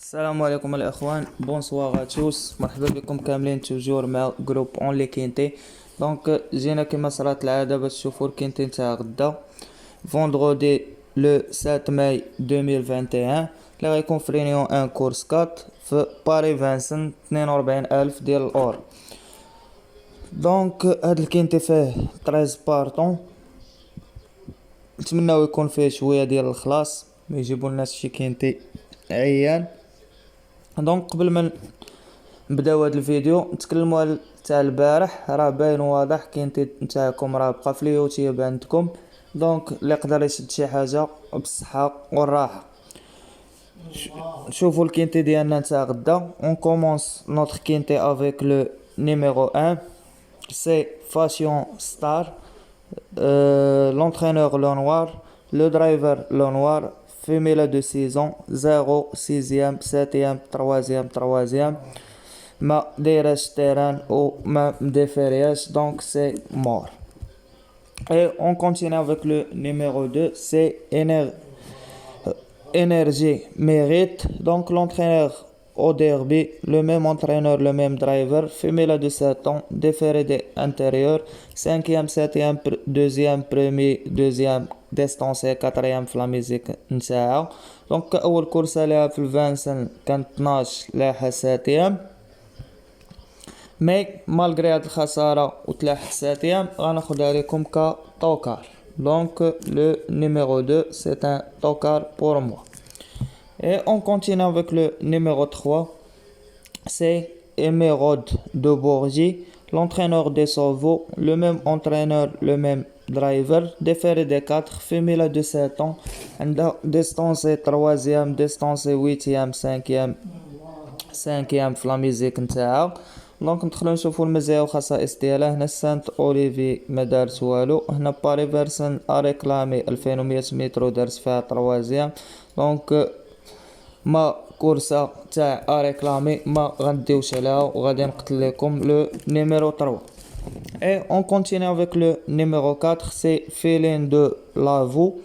السلام عليكم الاخوان، بونسوار اتوس، مرحبا بكم كاملين توجور مع جروب اون لي كينتي. دونك جينا كما صرات العاده باش تشوفوا الكينتي نتاع غدا فوندغودي لو 7 ماي 2021 اللي غيكون في رينيون ان كورس 4 في باري فانسن 42000 ديال الاور. دونك هاد الكينتي فيه 13 بارطون، نتمناو يكون فيه شويه ديال الخلاص، ما يجيبوا لنا شي كينتي عيان. دونك قبل ما نبداو هذا الفيديو نتكلموا على تاع البارح، راه باين واضح كاين نتاعكم راه بقى في اليوتيوب عندكم. دونك اللي يقدر يشد شي حاجه بالصحه والراحه. شوفوا الكينتي ديالنا نتاع غدا. اون كومونس نوتر كينتي افيك لو نيميرو 1 سي فاشيون ستار. L'entraîneur le noir, le driver le noir, femelle de 6 ans, 0, 6e, 7e, 3e, 3e. Ma dérèche terrain ou ma défériage, donc c'est mort. Et on continue avec le numéro 2, c'est énergie mérite. Donc l'entraîneur au derby, le même entraîneur, le même driver, femelle de 7 ans, déféré des intérieurs, 5e, 7e, 2e, 1er, 2e, distancé, 4e في la musique نتاعها. دونك اول كورسه لها في الفانسن كانت 12 لاحة 7e، مي مالغري هاد الخساره وتلاح 7e غناخدها لكم كطوكار. دونك لو numéro 2 c'est un tocard pour moi. Et on continue avec le numéro 3, c'est Emeraude de Bourgie, l'entraîneur des Sauveaux, le même entraîneur, le même driver, déféré des 4, femelle de 7 ans, distance 3e, distance 8e, 5e, 5e في لا ميزيك نتاعها. دونك ندخلو نشوفو المزايا والخصائص ديالها. هنا سانت اوليفي ما دارت والو، هنا باري فيرسن اريكلامي 2100 متر ودارت فيها 3. دونك ما كورسه تاع اريكلامي ما غنديوش عليها وغادي نقتل لكم لو نيميرو 3. Et on continue avec le numéro 4, c'est Féline de Lavaux.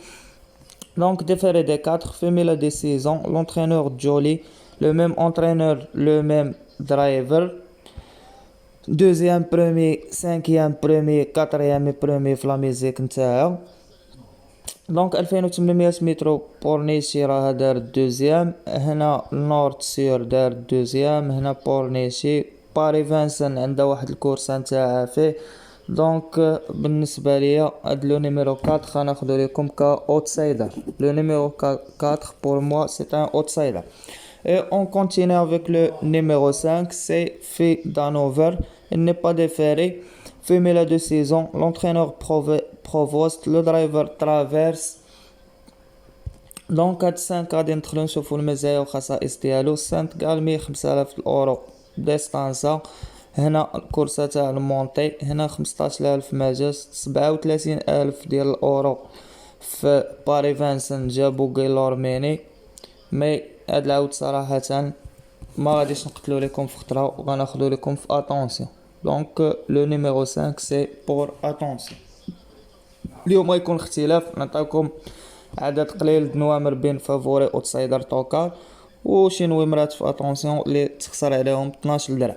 Donc déféré des 4, femelle de 6 ans, l'entraîneur Jolie, le même entraîneur, le même driver. Deuxième, premier, 5e, premier, 4e et premier في لا ميزيك نتاعها. دونك 2800 متر بورنيشي راه دار دوزيام، هنا نورد سير دار دوزيام، هنا بورنيشي. باري فانسن عندها واحد الكورسه نتاعها فيه. دونك بالنسبه ليا هاد لو نيميرو 4 غناخدو لكم كاوتسايدر. لو نيميرو 4 pour moi c'est un outsider. Et on continue avec le numéro 5, c'est Fidanover, il n'est pas déféré, femelle de 6 ans, l'entraîneur Provost, le driver Traverse. دونك هاد 5 غادي ندخلو نشوفو المزايا والخصائص ديالو. سانت قال 5000 الاورو ديستانسا، هنا الكورسه تاع المونتي، هنا 15000 ما جاش، 37000 ديال الاورو في باري فانسن جابو غيلورميني. مي هاد العود صراحه ما غاديش نقتلو لكم في خطره وغناخدو لكم في اتونسيون. دونك لو نيميرو 5 سي بور اتونسيون. اليوم غيكون اختلاف، نعطيكم عدد قليل د نوامر بين فافوري اوتسايدر توكار وشي نويمرات في اتونسيون اللي تخسر عليهم 12 درهم.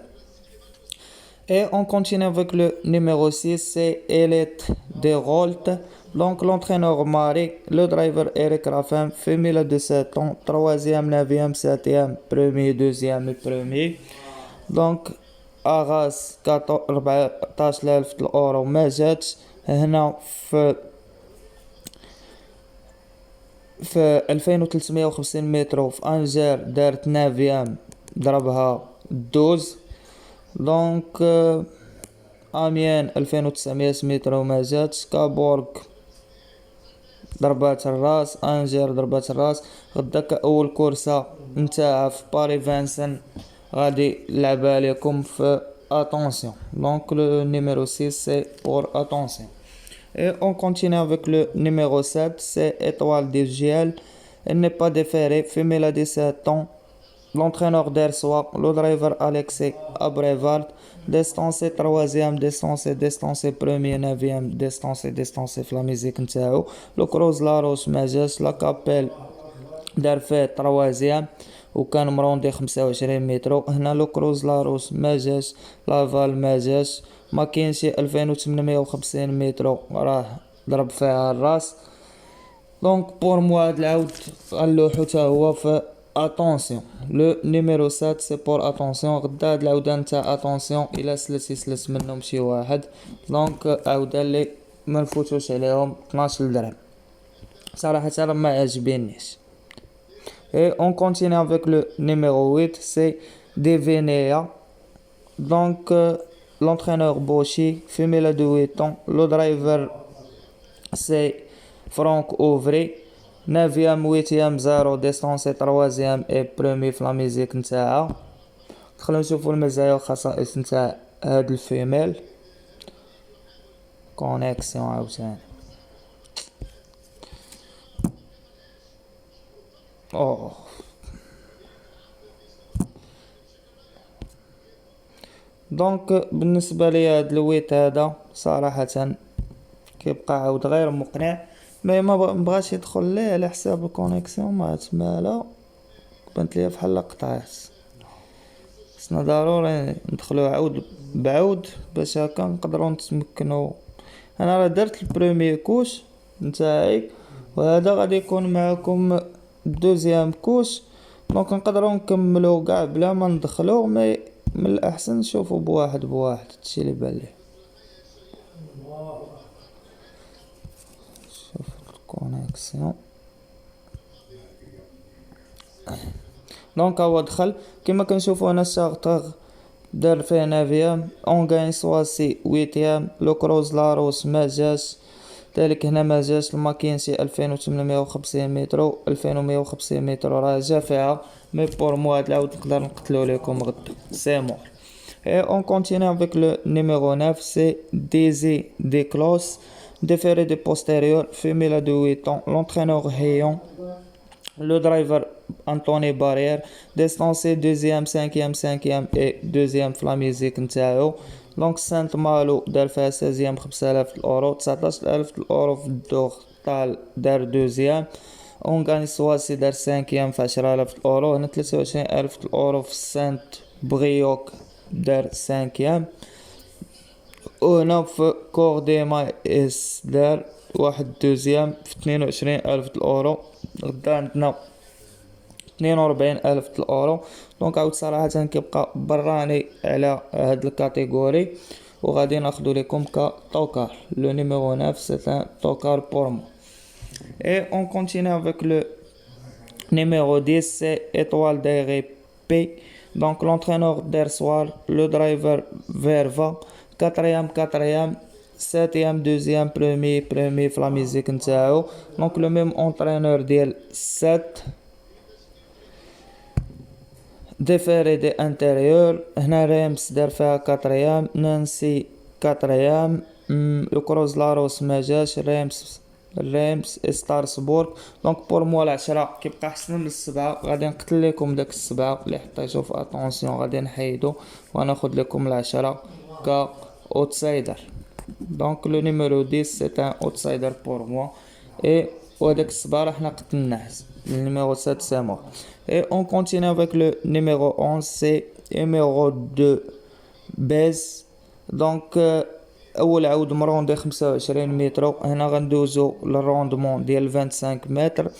Et on continue avec le numéro 6, c'est Elite de Rolt. Donc l'entraîneur Marie, le driver Eric Raffin, femelle de 7 ans, 3e, 9e, 7e, 1er, 2e et 1er. Donc Arras 14000 الاورو ما جاتش. هنا في 2350 متر في انجير دارت 9 ضربها 12. دونك اميان 2900 متر وما جاتش. كابورغ ضربات الراس، انجير ضربات الراس. غدا اول كورسه نتاعها في باري فانسن غادي نلعبها لكم في attention. Donc le numéro 6 c'est pour attention. Et on continue avec le numéro 7, c'est Étoile du Giel. Elle n'est pas déférée, femelle de 7 ans. L'entraîneur d'Ersoir, le driver Alexei Abrevard, distancé 3e, distancé 1er, 9e, distancé في la musique نتاعو. Le Cross La Roche ما جاش. La Capelle دار فيه 3e. وكان مروندي 25 متر. هنا لو كروز لاروس ما جاش، لافال ما جاش، ماكينشي 2850 متر راه ضرب فيها الراس. دونك بور موا هاد العود غنلوحو تا هو في اتونسيون. لو نيميرو 7 سي بور اتونسيون. غدا هاد العوده نتا اتونسيون الا سلس يسلس منهم شي واحد. دونك عوده لي ما نفوتوش عليهم 12 درهم صراحه راه ما عجبينيش. Et on continue avec le numéro 8, c'est Devenea. Donc, l'entraîneur Boshi, femelle de 8 ans. Le driver, c'est Franck Auvry. 9e, 8e, 0, distance 3e et premier في لا ميزيك نتاعها. دخلو نشوفو المزايا والخصائص نتاع هاد الفيميل. كونيكسيون عاوتاني. دونك بالنسبه لي هاد الويت هذا صراحه كيبقى عاود غير مقنع، مي ما بغاش يدخل ليه على حساب الكونيكسيون ما تمالا. بانت ليا بحال قطعات، خصنا ضروري ندخلو عاود بعود باش هكا نقدروا نتمكنوا. انا راه درت البروميير كوش نتاعي وهذا غادي يكون معكم الدوزيام كوش. دونك نقدروا نكملوا كاع بلا ما ندخلوا، مي من الاحسن نشوفوا بواحد هادشي اللي بان ليه. شوف الكونيكسيون. دونك هو دخل كما كنشوفوا هنا الشارتر دار فيه 9 اونغاين سواسي 8. لو كروز لاروس ما جاش، ذلك هنا ما جاش. الماكينشي 2850 متر 2150 متر راه جا فيها، مي بور مو هاد العود نقدر نقتلو لكم غدا سي مور. Et on continue avec le numéro 9, c'est Daisy Desclos, déféré de postérieur, femelle de 8 ans, l'entraîneur Rayon, le driver Anthony Barrière, distancé 2e, 5e, 5e et 2e في لا ميزيك نتاعو. دونك سانت مالو دار فيها 16 5000 اورو، 19000 اورو في الدور طال دار 2. اونغاني سواسي دار 5 في 10000 اورو. هنا 23000 اورو في سانت بريوك دار 5. وهنا في كورديما اس دار واحد 2 في 22000 اورو. غدا عندنا 42000 اورو. دونك عاود صراحه كيبقى براني على هاد الكاتيجوري وغادي ناخذ لكم كطوكار. لو نيميرو 9 c'est un tocard pour moi. Et on continue avec le numéro 10, c'est Étoile d'RP. Donc l'entraîneur d'hier soir, le driver Verva, 4e, 7e, 2e, premier في la musique نتاعو. Donc le même entraîneur ديال 7 déféré de intérieur. هنا ريمس دار فيها 4e، نانسي 4e، لو كروز لاروس ما جاش، ريمس ستارسبورغ. دونك بور موا العشرة كيبقى احسن من السبعة. غادي نقتل لكم داك السبعة اللي حطيتو في اتونسيون غادي نحيدو وناخد لكم العشرة ك اوتسايدر. دونك لو نيميرو 10 سي ان اوتسايدر بور موا. اي وهداك السبعة راه حنا قتلناه. النيميرو 7 سي مور. Et on continue avec le numéro 11, c'est numéro 2 Bez. Donc اول عود مروندي 25 متر. هنا غندوزو للروندمون ديال 25 متر.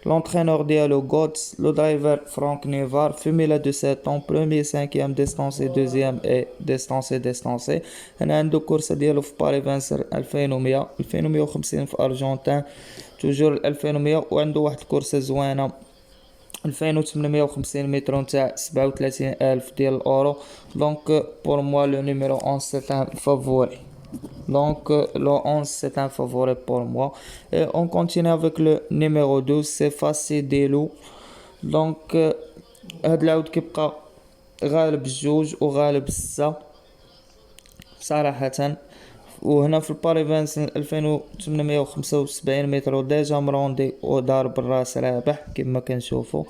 لونترينور ديالو غوتس، لو درايفر فرانك نيفار، فيميلا دو 7 ans, premier 5e ديستانسي 2e اي ديستانسي. هنا عنده كورسه ديالو في باري فانسر 2100 2150 في ارجنتين توجور 2100. وعنده واحد الكورسه زوينه 2850 متر نتاع 37000 ديال الاورو. دونك بور موا لو نيميرو 11 سي ان فافوري. Donc le 11 c'est un favori pour moi. Et on continue avec le numéro 12, c'est Fassi Delou. Donc هاد العود كيبقى غالب الجوج وغالب السا صراحة. وهنا في الباري فانسن 2875 متر ديجا مروندي ودار بالراس رابح كما كنشوفوا.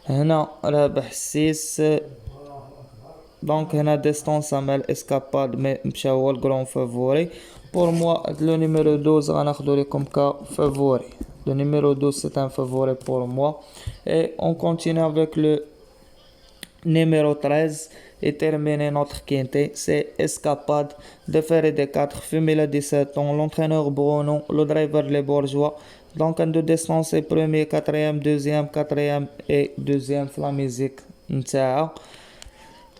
هنا رابح 6. دونك هنا ديستانس مال اسكاباد مشى هو الكرون فافوري بور موا. لو نيميرو 12 غناخدو لكم كفافوري. Le numéro 12 c'est un favori pour moi. Et on continue avec le Numéro 13 et terminer notre quintet, c'est Escapade de Ferré des 4, Fumila 17 ans, l'entraîneur Bruno, le driver les Bourgeois. Donc, en de distance, c'est premier, quatrième, deuxième, quatrième et deuxième في la musique نتاعها.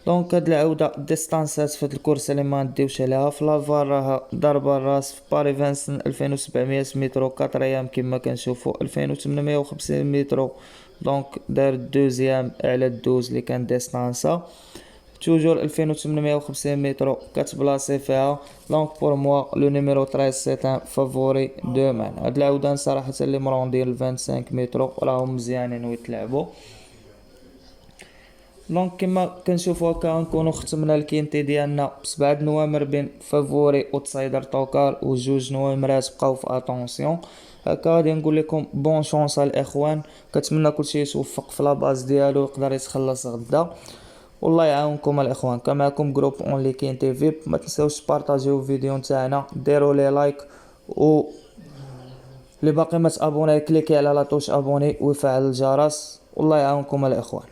دونك هاد العودة ديستانسات في هاد الكورس اللي ما نديوش عليها في لافار راها ضربة الراس في باري فانسن 2700 متر كاتريام كيما كنشوفو 2850 متر. دونك دار دوزيام على الدوز اللي كان ديستانسا توجور 2850 متر كتبلاصي فيها. دونك بور موا لو نيميرو 13 سي ان فافوري دو مان. هاد العودان صراحة اللي مروندين 25 متر راهم مزيانين ويتلعبوا. دونك كما كنشوفوا هكا نكونوا ختمنا الكينتي ديالنا ب7 نوامر بين فافوري وتصيدر طوكار وجوج نوامرات بقاو في اتونسيون. هكا غادي نقول لكم بون شونس الاخوان، كنتمنى كلشي يتوفق في لاباز ديالو يقدر يتخلص غدا. والله يعاونكم الاخوان. كان معكم جروب اونلي كينتي فيب. ما تنساوش بارطاجيو الفيديو نتاعنا، ديروا لي لايك، و اللي باقي ما تابوناي كليكي على لا توش ابوني ويفعل الجرس. والله يعاونكم الاخوان.